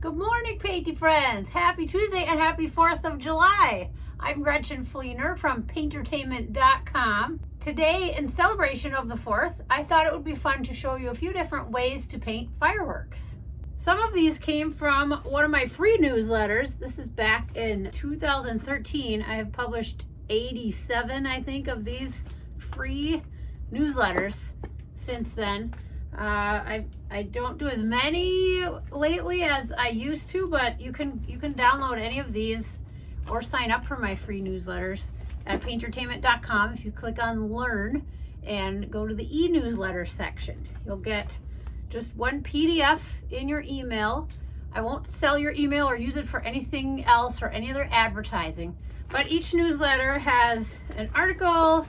Good morning, painty friends. Happy Tuesday and happy 4th of July. I'm Gretchen Fleener from paintertainment.com. Today, in celebration of the 4th, I thought it would be fun to show you a few different ways to paint fireworks. Some of these came from one of my free newsletters. This is back in 2013. I have published 87, I think, of these free newsletters since then. I don't do as many lately as I used to, but you can download any of these or sign up for my free newsletters at paintertainment.com. If you click on Learn and go to the e-newsletter section, you'll get just one PDF in your email. I won't sell your email or use it for anything else or any other advertising, but each newsletter has an article.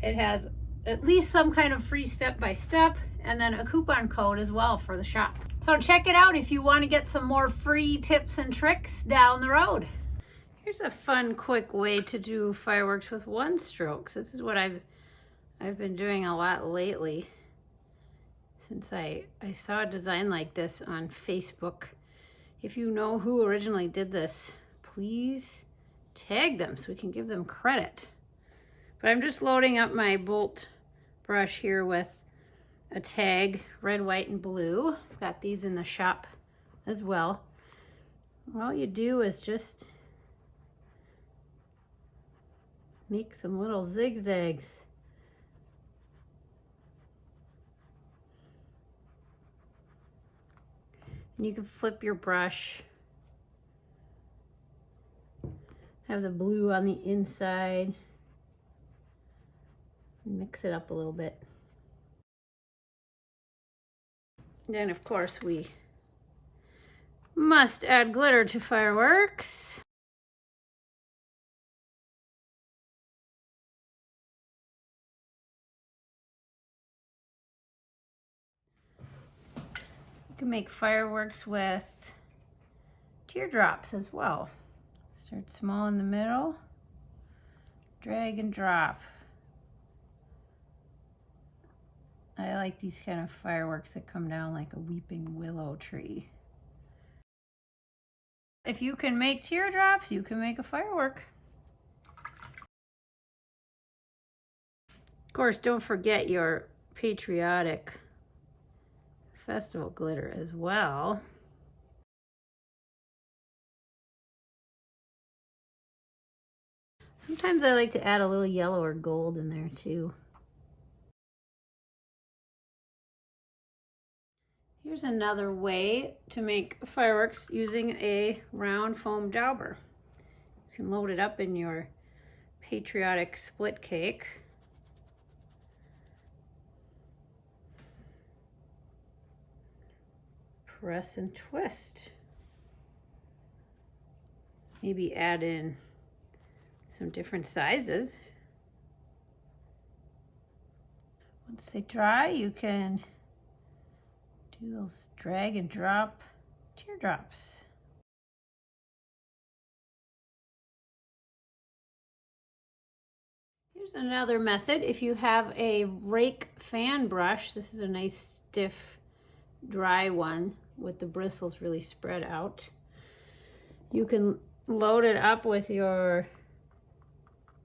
It has at least some kind of free step-by-step, and then a coupon code as well for the shop. So check it out if you want to get some more free tips and tricks down the road. Here's a fun, quick way to do fireworks with one strokes. This is what I've been doing a lot lately since I saw a design like this on Facebook. If you know who originally did this, please tag them so we can give them credit. But I'm just loading up my bolt brush here with a tag, red, white, and blue. I've got these in the shop as well. All you do is just make some little zigzags. And you can flip your brush. Have the blue on the inside. Mix it up a little bit. Then, of course, we must add glitter to fireworks. You can make fireworks with teardrops as well. Start small in the middle, drag and drop. I like these kind of fireworks that come down like a weeping willow tree. If you can make teardrops, you can make a firework. Of course, don't forget your patriotic festival glitter as well. Sometimes I like to add a little yellow or gold in there too. Here's another way to make fireworks using a round foam dauber. You can load it up in your patriotic split cake. Press and twist. Maybe add in some different sizes. Once they dry, you can do those drag and drop teardrops. Here's another method. If you have a Rake fan brush, this is a nice stiff, dry one with the bristles really spread out. You can load it up with your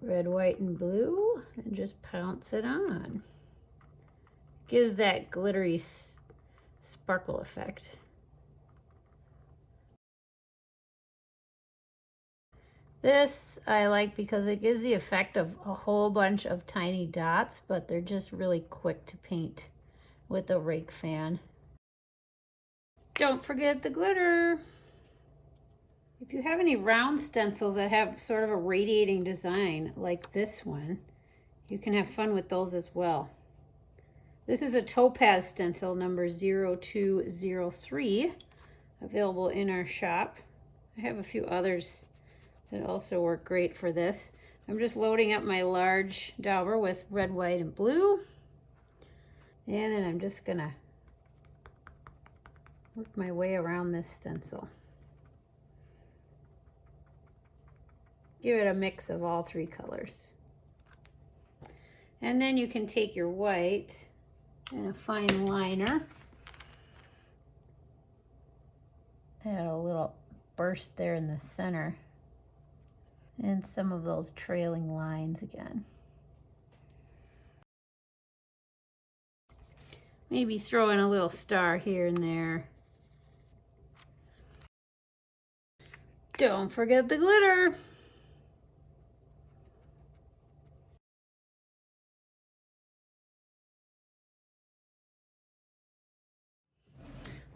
red, white, and blue and just pounce it on. Gives that glittery sparkle effect. This I like because it gives the effect of a whole bunch of tiny dots, but they're just really quick to paint with a Rake fan. Don't forget the glitter. If you have any round stencils that have sort of a radiating design like this one, you can have fun with those as well. This is a topaz stencil number 0203, available in our shop. I have a few others that also work great for this. I'm just loading up my large dauber with red, white, and blue. And then I'm just gonna work my way around this stencil. Give it a mix of all three colors. And then you can take your white and a fine liner Add a little burst there in the center. And some of those trailing lines again. Maybe throw in a little star here and there. Don't forget the glitter.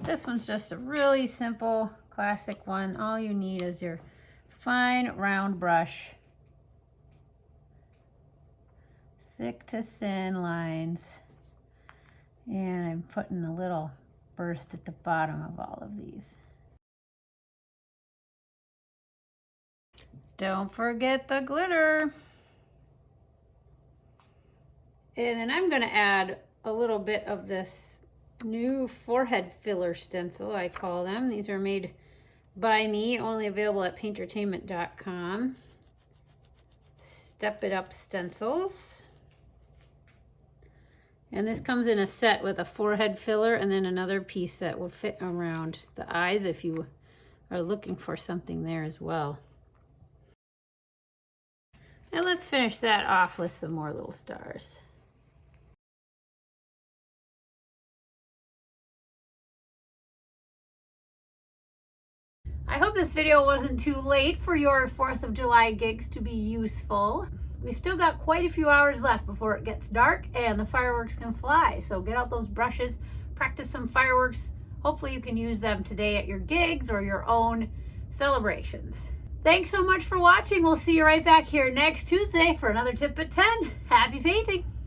This one's just a really simple, classic one. All you need is your fine round brush. Thick to thin lines. And I'm putting a little burst at the bottom of all of these. Don't forget the glitter. And then I'm going to add a little bit of this new forehead filler stencil, I call them. These are made by me, only available at paintertainment.com. Step It Up stencils. And this comes in a set with a forehead filler and then another piece that will fit around the eyes if you are looking for something there as well. And let's finish that off with some more little stars. I hope this video wasn't too late for your 4th of July gigs to be useful. We've still got quite a few hours left before it gets dark and the fireworks can fly. So get out those brushes, practice some fireworks. Hopefully you can use them today at your gigs or your own celebrations. Thanks so much for watching. We'll see you right back here next Tuesday for another tip at 10. Happy painting!